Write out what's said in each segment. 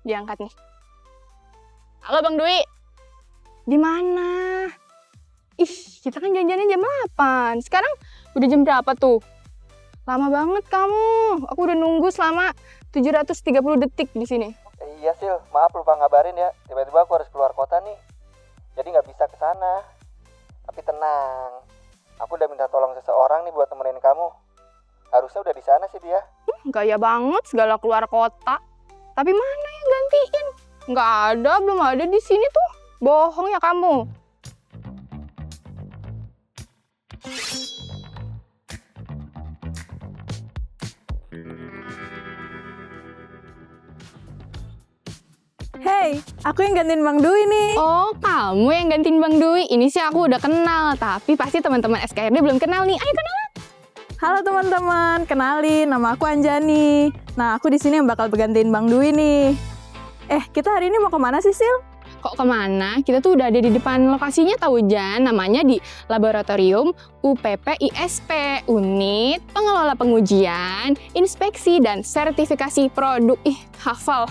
Diangkat nih. Halo Bang Dwi. Di mana? Ih, kita kan janjiannya jam 8. Sekarang udah jam berapa tuh? Lama banget kamu. Aku udah nunggu selama 730 detik di sini. Iya Sil, maaf lupa ngabarin ya. Tiba-tiba aku harus keluar kota nih. Jadi nggak bisa ke sana. Tapi tenang. Aku udah minta tolong seseorang nih buat temenin kamu. Harusnya udah di sana sih dia. Gaya banget segala keluar kota. Tapi mana yang gantiin? Nggak ada, belum ada di sini tuh. Bohong ya kamu. Hey, aku yang gantiin Bang Dwi nih. Oh, kamu yang gantiin Bang Dwi. Ini sih aku udah kenal, tapi pasti teman-teman SKRD belum kenal nih. Ayo kenalan. Halo teman-teman, kenalin, nama aku Anjani. Nah, aku di sini yang bakal bergantiin Bang Dwi nih. Kita hari ini mau kemana sih, Sil? Kok kemana? Kita tuh udah ada di depan lokasinya tahu Jan, namanya di Laboratorium UPP-ISP, Unit Pengelola Pengujian, Inspeksi, dan Sertifikasi Produk. Ih, hafal.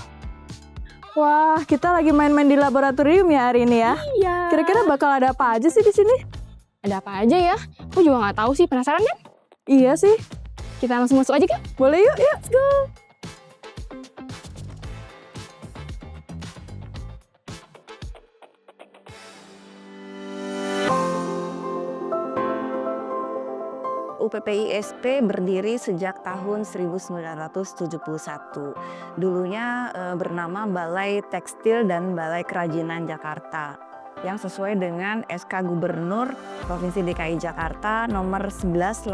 Wah, kita lagi main-main di laboratorium ya hari ini ya. Iya. Kira-kira bakal ada apa aja sih di sini? Ada apa aja ya? Aku juga nggak tahu sih, penasaran kan? Iya sih. Kita langsung masuk aja kan? Boleh yuk, let's go. UPP-ISP berdiri sejak tahun 1971. Dulunya bernama Balai Tekstil dan Balai Kerajinan Jakarta yang sesuai dengan SK Gubernur Provinsi DKI Jakarta nomor 1185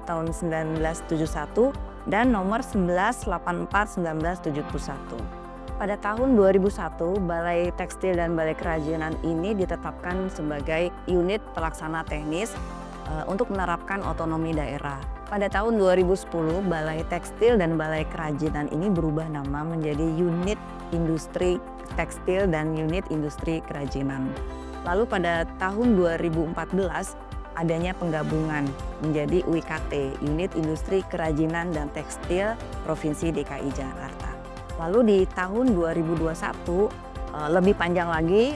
tahun 1971 dan nomor 1184 1971. Pada tahun 2001, Balai Tekstil dan Balai Kerajinan ini ditetapkan sebagai unit pelaksana teknis untuk menerapkan otonomi daerah. Pada tahun 2010, Balai Tekstil dan Balai Kerajinan ini berubah nama menjadi Unit Industri Tekstil dan Unit Industri Kerajinan. Lalu pada tahun 2014, adanya penggabungan menjadi UIKT, Unit Industri Kerajinan dan Tekstil Provinsi DKI Jakarta. Lalu di tahun 2021, lebih panjang lagi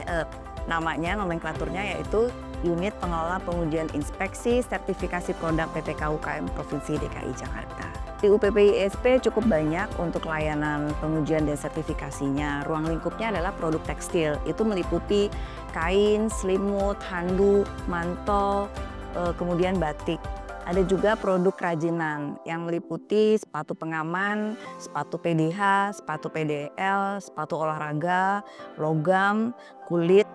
namanya, nomenklaturnya yaitu Unit Pengelola Pengujian Inspeksi Sertifikasi Produk PPK UKM Provinsi DKI Jakarta. Di UPP-ISP cukup banyak untuk layanan pengujian dan sertifikasinya. Ruang lingkupnya adalah produk tekstil. Itu meliputi kain, selimut, handuk, mantel, kemudian batik. Ada juga produk kerajinan yang meliputi sepatu pengaman, sepatu PDH, sepatu PDL, sepatu olahraga, logam, kulit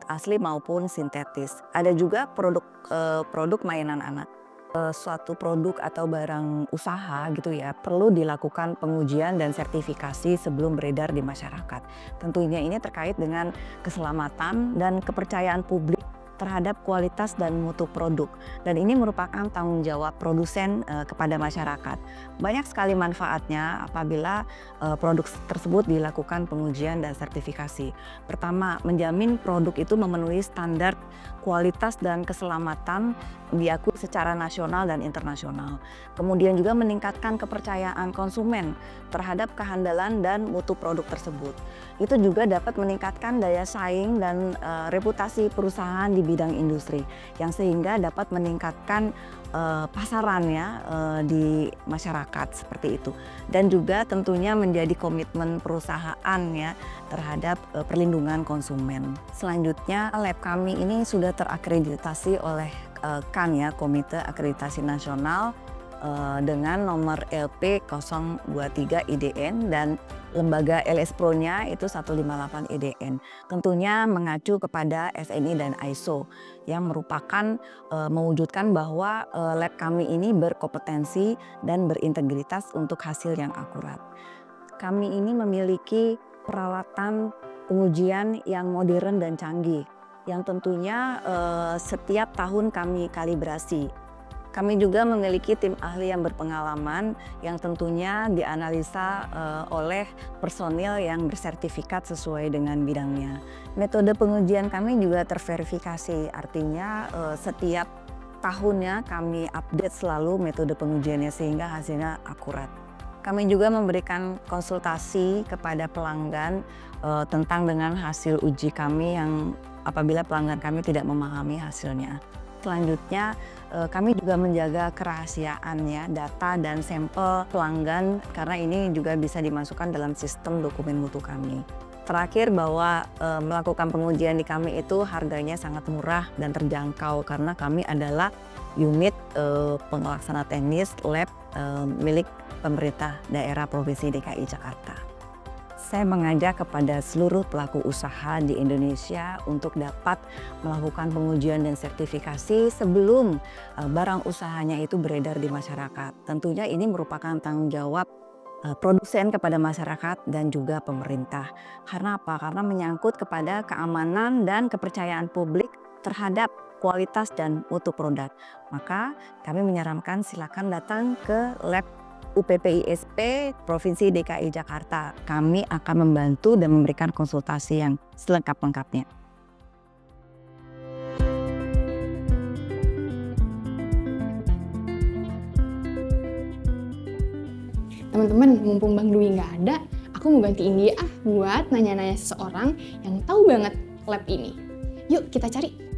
asli maupun sintetis. Ada juga produk mainan anak. Suatu produk atau barang usaha gitu ya perlu dilakukan pengujian dan sertifikasi sebelum beredar di masyarakat. Tentunya ini terkait dengan keselamatan dan kepercayaan publik terhadap kualitas dan mutu produk, dan ini merupakan tanggung jawab produsen kepada masyarakat. Banyak sekali manfaatnya apabila produk tersebut dilakukan pengujian dan sertifikasi. Pertama, menjamin produk itu memenuhi standar kualitas dan keselamatan diakui secara nasional dan internasional. Kemudian juga meningkatkan kepercayaan konsumen terhadap kehandalan dan mutu produk tersebut. Itu juga dapat meningkatkan daya saing dan reputasi perusahaan di bidang industri, yang sehingga dapat meningkatkan pasarannya di masyarakat seperti itu. Dan juga tentunya menjadi komitmen perusahaan ya terhadap perlindungan konsumen. Selanjutnya, lab kami ini sudah terakreditasi oleh KAN ya, Komite Akreditasi Nasional, dengan nomor LP 023 IDN dan lembaga LS Pro-nya itu 158 IDN. Tentunya mengacu kepada SNI dan ISO yang merupakan mewujudkan bahwa lab kami ini berkompetensi dan berintegritas untuk hasil yang akurat. Kami ini memiliki peralatan pengujian yang modern dan canggih yang tentunya setiap tahun kami kalibrasi. Kami juga memiliki tim ahli yang berpengalaman yang tentunya dianalisa oleh personil yang bersertifikat sesuai dengan bidangnya. Metode pengujian kami juga terverifikasi, artinya setiap tahunnya kami update selalu metode pengujiannya sehingga hasilnya akurat. Kami juga memberikan konsultasi kepada pelanggan tentang dengan hasil uji kami yang apabila pelanggan kami tidak memahami hasilnya. Selanjutnya kami juga menjaga kerahasiaan ya data dan sampel pelanggan karena ini juga bisa dimasukkan dalam sistem dokumen mutu kami. Terakhir bahwa melakukan pengujian di kami itu harganya sangat murah dan terjangkau karena kami adalah unit pelaksana teknis lab milik pemerintah daerah Provinsi DKI Jakarta. Saya mengajak kepada seluruh pelaku usaha di Indonesia untuk dapat melakukan pengujian dan sertifikasi sebelum barang usahanya itu beredar di masyarakat. Tentunya ini merupakan tanggung jawab produsen kepada masyarakat dan juga pemerintah. Karena apa? Karena menyangkut kepada keamanan dan kepercayaan publik terhadap kualitas dan mutu produk. Maka kami menyarankan silakan datang ke lab UPPISP Provinsi DKI Jakarta. Kami akan membantu dan memberikan konsultasi yang selengkap-lengkapnya. Teman-teman, mumpung Bang Dwi nggak ada, aku mau gantiin dia buat nanya-nanya seseorang yang tahu banget lab ini. Yuk kita cari.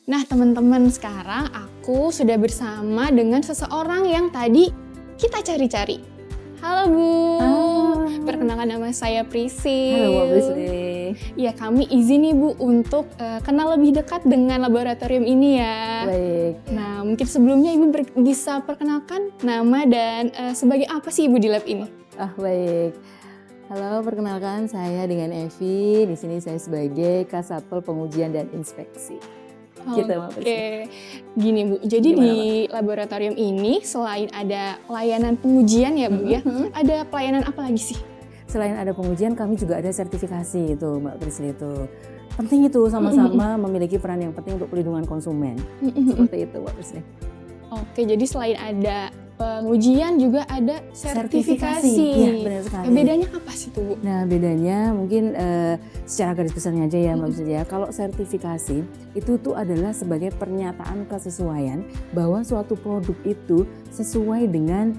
Nah teman-teman, sekarang aku sudah bersama dengan seseorang yang tadi kita cari-cari. Halo Bu, perkenalkan nama saya Prisil. Halo Bu Prisli. Ya, kami izin nih Bu untuk kenal lebih dekat dengan laboratorium ini ya. Baik. Nah, mungkin sebelumnya Ibu bisa perkenalkan nama dan sebagai apa sih Ibu di lab ini? Baik. Halo, perkenalkan saya dengan Evi. Di sini saya sebagai Kasatpol Pengujian dan Inspeksi. Gitu, Mbak Prisli. Oke, gini Bu, jadi Gimana, di laboratorium ini selain ada pelayanan pengujian ya Bu ya, ada pelayanan apa lagi sih? Selain ada pengujian, kami juga ada sertifikasi itu, Mbak Prisli itu. Penting itu sama-sama memiliki peran yang penting untuk perlindungan konsumen. Seperti itu, Mbak Prisli. Oke, jadi selain ada pengujian juga ada sertifikasi. Iya, benar sekali. Bedanya apa sih tuh Bu? Nah, bedanya mungkin secara garis besarnya aja ya Mbak Prisli ya. Kalau sertifikasi itu tuh adalah sebagai pernyataan kesesuaian bahwa suatu produk itu sesuai dengan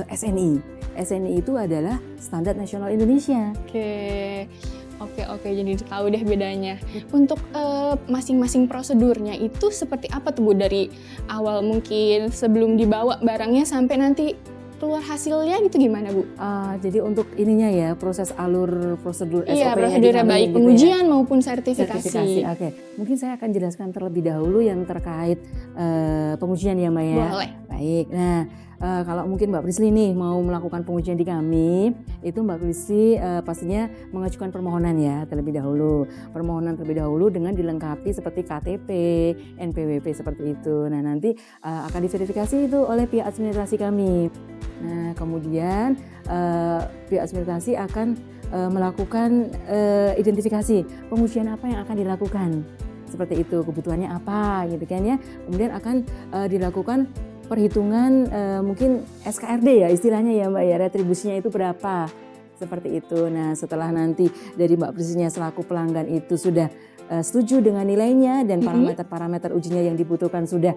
SNI. SNI itu adalah Standar Nasional Indonesia. Oke, jadi tahu deh bedanya. Untuk masing-masing prosedurnya itu seperti apa tuh Bu, dari awal mungkin sebelum dibawa barangnya sampai nanti keluar hasilnya gitu gimana Bu? Jadi untuk ininya ya, proses alur prosedur SOP-nya. Iya, prosedurnya baik gitu pengujian ya. maupun sertifikasi. Oke. Mungkin saya akan jelaskan terlebih dahulu yang terkait pengujian ya Mbak ya. Boleh. Baik, nah kalau mungkin Mbak Prisli nih mau melakukan pengujian di kami, itu Mbak Prisli pastinya mengajukan permohonan ya terlebih dahulu. Permohonan terlebih dahulu dengan dilengkapi seperti KTP, NPWP seperti itu. Nah nanti akan diverifikasi itu oleh pihak administrasi kami. Nah kemudian pihak administrasi akan melakukan identifikasi pengujian apa yang akan dilakukan. Seperti itu, kebutuhannya apa gitu kan ya. Kemudian akan dilakukan perhitungan mungkin SKRD ya istilahnya ya Mbak ya, retribusinya itu berapa seperti itu. Nah setelah nanti dari Mbak Prislinya selaku pelanggan itu sudah setuju dengan nilainya dan parameter-parameter ujinya yang dibutuhkan sudah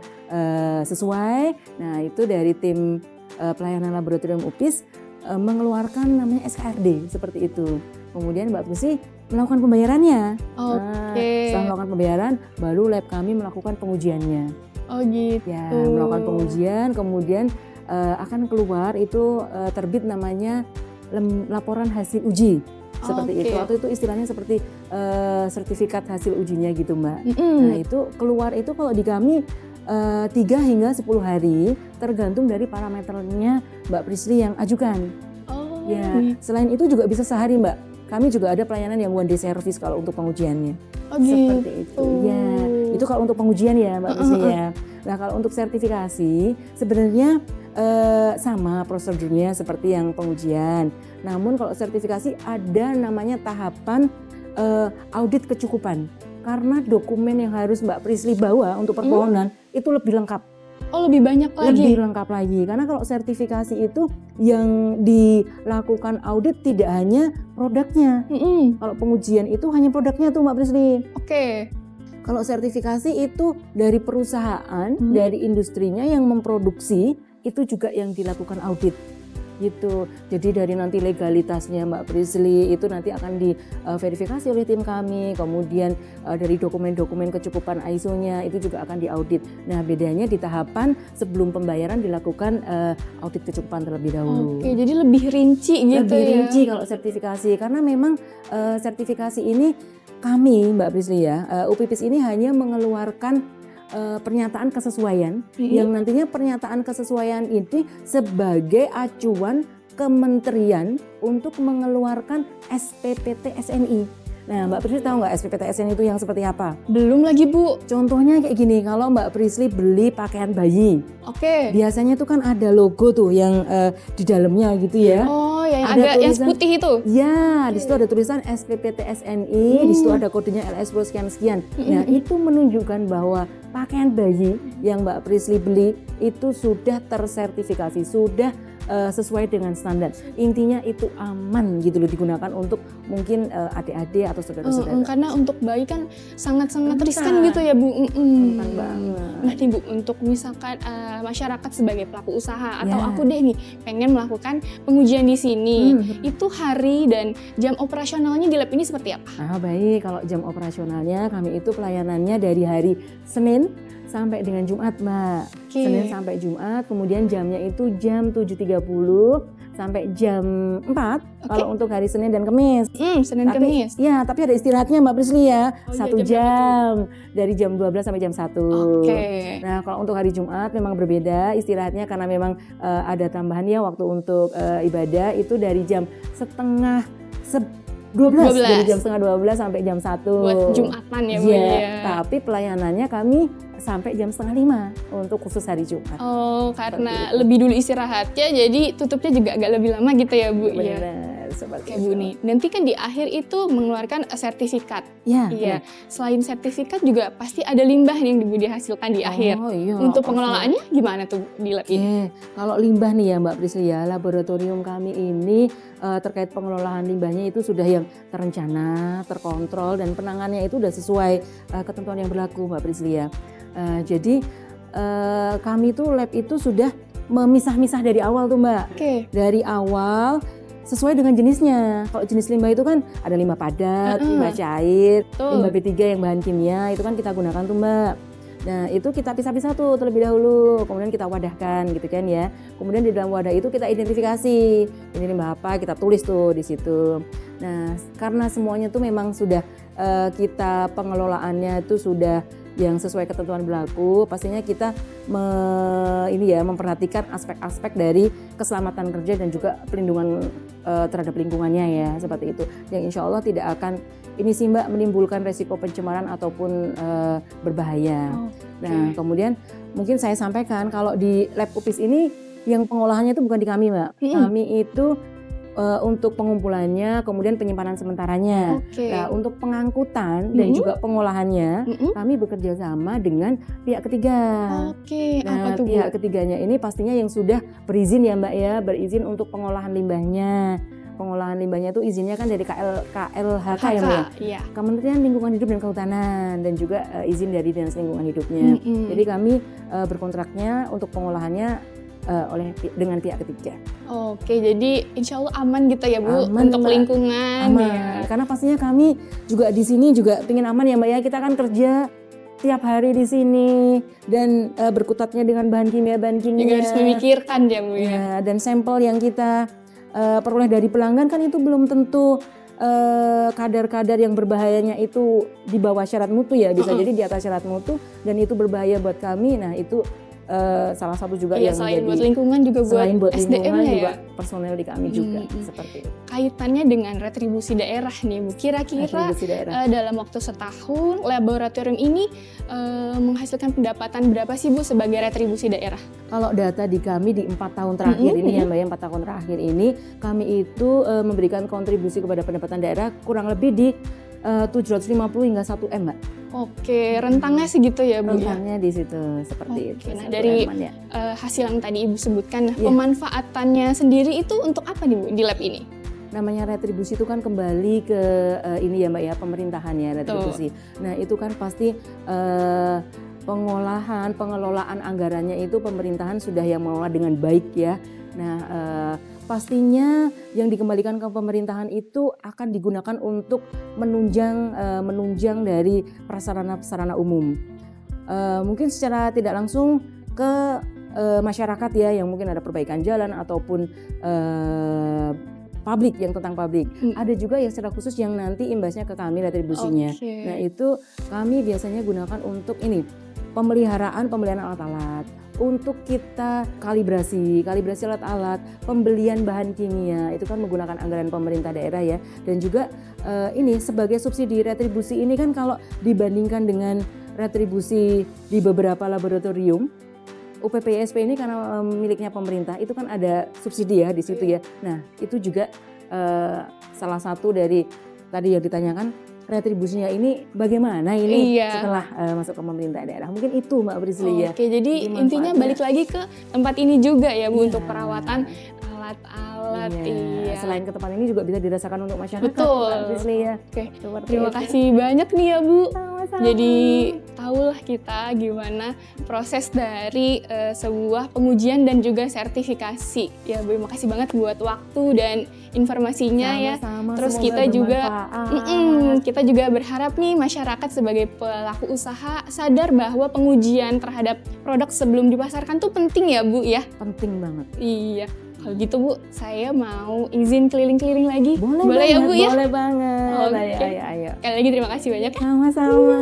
sesuai, nah itu dari tim pelayanan laboratorium UPIS mengeluarkan namanya SKRD seperti itu. Kemudian Mbak Prisli melakukan pembayarannya. Setelah melakukan pembayaran baru lab kami melakukan pengujiannya. Oh gitu. Ya, melakukan pengujian, kemudian akan keluar itu terbit namanya laporan hasil uji. Seperti itu, atau itu istilahnya seperti sertifikat hasil ujinya gitu Mbak. Nah itu keluar itu kalau di kami 3 hingga 10 hari tergantung dari parameternya Mbak Prisli yang ajukan. Ya, selain itu juga bisa sehari Mbak. Kami juga ada pelayanan yang one day service kalau untuk pengujiannya. Seperti itu. Ya, itu kalau untuk pengujian ya Mbak Prisli ya. Nah kalau untuk sertifikasi sebenarnya sama prosedurnya seperti yang pengujian. Namun kalau sertifikasi ada namanya tahapan audit kecukupan. Karena dokumen yang harus Mbak Prisli bawa untuk permohonan itu lebih lengkap. Oh lebih banyak lagi? Lebih lengkap lagi, karena kalau sertifikasi itu yang dilakukan audit tidak hanya produknya. Kalau pengujian itu hanya produknya tuh Mbak Prisli. Oke. Kalau sertifikasi itu dari perusahaan, dari industrinya yang memproduksi itu juga yang dilakukan audit gitu. Jadi dari nanti legalitasnya Mbak Prisly itu nanti akan diverifikasi oleh tim kami, kemudian dari dokumen-dokumen kecukupan ISO-nya itu juga akan diaudit. Nah bedanya di tahapan sebelum pembayaran dilakukan audit kecukupan terlebih dahulu. Oke, jadi lebih rinci gitu Lebih ya. rinci kalau sertifikasi, karena memang sertifikasi ini kami Mbak Prisly ya, UPIPIS ini hanya mengeluarkan pernyataan kesesuaian yang nantinya pernyataan kesesuaian ini sebagai acuan kementerian untuk mengeluarkan SPPT SNI. Nah Mbak Prisly tahu nggak SPPT SNI itu yang seperti apa? Belum lagi Bu. Contohnya kayak gini, kalau Mbak Prisly beli pakaian bayi, Oke. biasanya tuh kan ada logo tuh yang di dalamnya gitu ya. Oh, yang Ada agak yang tulisan- putih itu. Ya, di situ ada tulisan SPPT SNI, di situ ada kodenya LS Pro sekian-sekian. Nah, itu menunjukkan bahwa pakaian bayi yang Mbak Prisly beli itu sudah tersertifikasi, sudah sesuai dengan standar. Intinya itu aman gitu loh digunakan untuk mungkin adik-adik atau saudara-saudara. Karena untuk bayi kan sangat-sangat Rentan. riskan gitu ya Bu. Rentan banget. Nah nih Bu, untuk misalkan masyarakat sebagai pelaku usaha atau Ya. aku deh nih pengen melakukan pengujian di sini, Hmm. itu hari dan jam operasionalnya di lab ini seperti apa? Nah, baik, kalau jam operasionalnya kami itu pelayanannya dari hari Senin sampai dengan Jumat, Mbak. Oke. Senin sampai Jumat, kemudian jamnya itu jam 7.30 sampai jam 4 kalau untuk hari Senin dan Kamis. Senin Kamis. Ya, tapi ada istirahatnya Mbak Prisly ya. Oh iya, 1 jam berapa jam dari jam 12 sampai jam 1. Oke. Nah, kalau untuk hari Jumat memang berbeda istirahatnya karena memang ada tambahan ya waktu untuk ibadah itu dari jam setengah 12, dari jam setengah 12 sampai jam 1. Buat Jumatan ya Bu Iya, ya. tapi pelayanannya kami sampai jam setengah 5 untuk khusus hari Jumat. Oh, karena Seperti itu. lebih dulu istirahatnya, jadi tutupnya juga agak lebih lama gitu ya Bu. Iya. Benar, seperti Oke Bu nih, nanti kan di akhir itu mengeluarkan sertifikat. Ya, Iya. Selain sertifikat juga pasti ada limbah yang dihasilkan di akhir. Oh iya. Untuk pasti. pengelolaannya gimana tuh di lab ini? Kalau limbah nih ya Mbak Prisly ya, laboratorium kami ini terkait pengelolaan limbahnya itu sudah yang terencana, terkontrol dan penanganannya itu sudah sesuai ketentuan yang berlaku Mbak Prisly ya. Jadi kami tuh lab itu sudah memisah-misah dari awal tuh Mbak. Oke. Dari awal sesuai dengan jenisnya. Kalau jenis limbah itu kan ada limbah padat, limbah cair, Betul. limbah B3 yang bahan kimia itu kan kita gunakan tuh Mbak. Nah itu kita pisah-pisah tuh terlebih dahulu, kemudian kita wadahkan gitu kan ya. Kemudian di dalam wadah itu kita identifikasi ini limbah apa, kita tulis tuh di situ. Nah karena semuanya tuh memang sudah kita pengelolaannya itu sudah yang sesuai ketentuan berlaku, pastinya kita memperhatikan aspek-aspek dari keselamatan kerja dan juga pelindungan terhadap lingkungannya ya seperti itu. Yang insya Allah tidak akan ini sih Mbak menimbulkan resiko pencemaran ataupun berbahaya. Nah kemudian mungkin saya sampaikan kalau di lab UPIS ini yang pengolahannya itu bukan di kami Mbak. Kami itu untuk pengumpulannya, kemudian penyimpanan sementaranya. Oke. Nah, untuk pengangkutan dan juga pengolahannya, kami bekerja sama dengan pihak ketiga. Oke, apa Nah, tuh Bu? pihak ketiganya ini pastinya yang sudah berizin ya Mbak ya, berizin untuk pengolahan limbahnya. Pengolahan limbahnya itu izinnya kan dari KLHK ya Mbak ya? Iya. Kementerian Lingkungan Hidup dan Kehutanan dan juga izin dari Dinas Lingkungan Hidupnya. Jadi kami berkontraknya untuk pengolahannya dengan pihak ketiga. Oke, jadi insya Allah aman gitu ya Bu Aman, untuk Mbak. lingkungan. Aman. Ya. Karena pastinya kami juga di sini juga pengen aman ya Mbak ya. Kita kan kerja tiap hari di sini dan berkutatnya dengan bahan kimia Juga harus memikirkan ya Bu ya. Ya, dan sampel yang kita peroleh dari pelanggan kan itu belum tentu kadar-kadar yang berbahayanya itu di bawah syarat mutu ya, bisa jadi di atas syarat mutu dan itu berbahaya buat kami. Nah itu salah satu juga Iya, yang selain menjadi buat lingkungan juga selain buat lingkungan SDM-nya juga ya. personel di kami juga seperti itu. Kaitannya dengan retribusi daerah nih Bu. Kira-kira Retribusi daerah. dalam waktu setahun laboratorium ini menghasilkan pendapatan berapa sih Bu sebagai retribusi daerah? Kalau data di kami di 4 tahun terakhir ini ya Mbak ya, 4 tahun terakhir ini kami itu memberikan kontribusi kepada pendapatan daerah kurang lebih di 750 hingga 1 M Mbak. Oke, rentangnya segitu ya Bu ya. Rentangnya di situ seperti Oke, itu. nah 1 dari M-an ya. hasil yang tadi Ibu sebutkan, Iya. pemanfaatannya sendiri itu untuk apa nih Bu di lab ini? Namanya retribusi itu kan kembali ke ini ya Mbak ya, pemerintahan ya retribusi. Nah itu kan pasti pengolahan, pengelolaan anggarannya itu pemerintahan sudah yang mengelola dengan baik ya. Nah, pastinya yang dikembalikan ke pemerintahan itu akan digunakan untuk menunjang dari prasarana-prasarana umum. Mungkin secara tidak langsung ke masyarakat ya, yang mungkin ada perbaikan jalan ataupun publik, yang tentang publik. Ada juga yang secara khusus yang nanti imbasnya ke kami retribusinya. Oke. Nah itu kami biasanya gunakan untuk ini, pemeliharaan alat-alat, untuk kita kalibrasi alat-alat, pembelian bahan kimia, itu kan menggunakan anggaran pemerintah daerah ya. Dan juga ini sebagai subsidi retribusi ini kan kalau dibandingkan dengan retribusi di beberapa laboratorium, UPPISP ini karena miliknya pemerintah itu kan ada subsidi ya di situ ya. Nah itu juga salah satu dari tadi yang ditanyakan, retribusinya ini bagaimana ini setelah masuk ke pemerintah daerah. Mungkin itu Mbak Prisli ya. Oke, jadi intinya balik lagi ke tempat ini juga ya Bu, untuk perawatan alat-alat. Iya. Selain ke tempat ini juga bisa dirasakan untuk masyarakat Betul. Mbak Prisli ya. Oke, Seperti terima itu. kasih banyak nih ya Bu. Sama-sama. Jadi tahulah kita gimana proses dari sebuah pengujian dan juga sertifikasi. Ya Bu, makasih banget buat waktu dan informasinya ya. Sama-sama, Terus semoga kita juga bermanfaat. kita juga berharap nih masyarakat sebagai pelaku usaha sadar bahwa pengujian terhadap produk sebelum dipasarkan tuh penting ya Bu ya. Penting banget. Iya. Kalau gitu Bu, saya mau izin keliling-keliling lagi. Boleh ya banget, Bu ya? Boleh banget. Oke. Ayo. Sekali lagi terima kasih banyak. Sama-sama.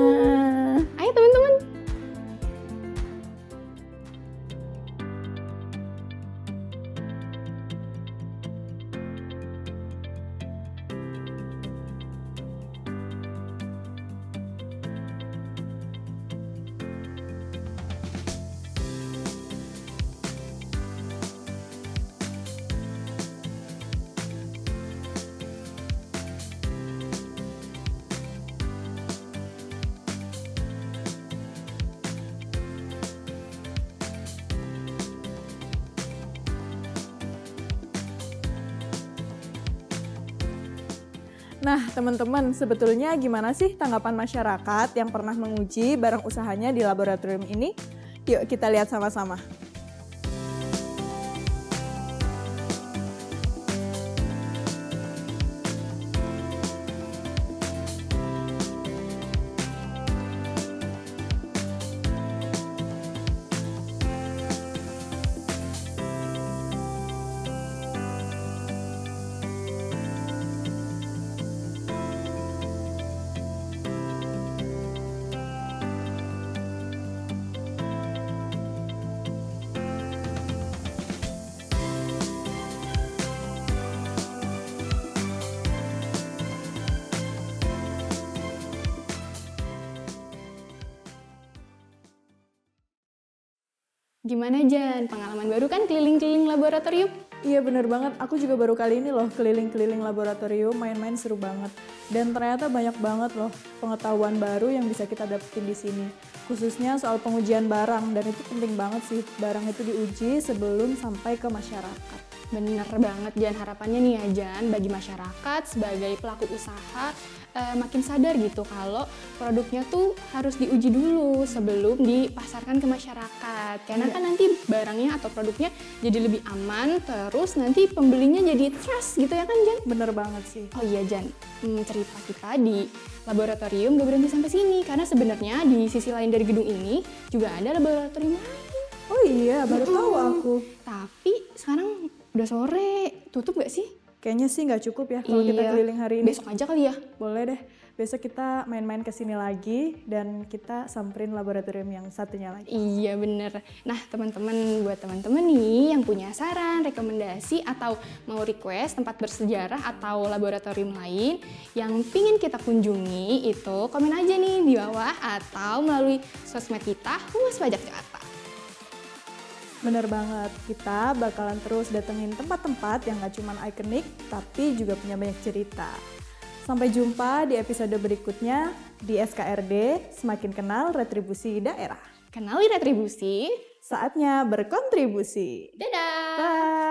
Ayo teman-teman. Nah, teman-teman, sebetulnya gimana sih tanggapan masyarakat yang pernah menguji barang usahanya di laboratorium ini? Yuk kita lihat sama-sama. Gimana Jan? Pengalaman baru kan keliling-keliling laboratorium? Iya bener banget, aku juga baru kali ini loh keliling-keliling laboratorium, main-main seru banget. Dan ternyata banyak banget loh pengetahuan baru yang bisa kita dapetin di sini. Khususnya soal pengujian barang, dan itu penting banget sih barang itu diuji sebelum sampai ke masyarakat. Bener banget Jan, harapannya nih ya Jan, bagi masyarakat sebagai pelaku usaha makin sadar gitu kalau produknya tuh harus diuji dulu sebelum dipasarkan ke masyarakat. Karena kan nanti barangnya atau produknya jadi lebih aman, terus nanti pembelinya jadi trust gitu ya kan Jan? Bener banget sih. Oh iya Jan, cerita kita di laboratorium gak berhenti sampai sini, karena sebenarnya di sisi lain dari gedung ini juga ada laboratorium lain. Oh iya, baru tahu aku. Tapi sekarang udah sore, tutup gak sih? Kayaknya sih nggak cukup ya kalau kita Iya. keliling hari ini. Besok aja kali ya? Boleh deh, besok kita main-main ke sini lagi dan kita samperin laboratorium yang satunya lagi. Iya bener. Nah teman-teman, buat teman-teman nih yang punya saran, rekomendasi, atau mau request tempat bersejarah atau laboratorium lain yang pingin kita kunjungi, itu komen aja nih di bawah atau melalui sosmed kita, Humas Pajak Jakarta. Bener banget, kita bakalan terus datengin tempat-tempat yang gak cuman ikonik, tapi juga punya banyak cerita. Sampai jumpa di episode berikutnya di SKRD, Semakin Kenal Retribusi Daerah. Kenali retribusi. Saatnya berkontribusi. Dadah! Bye!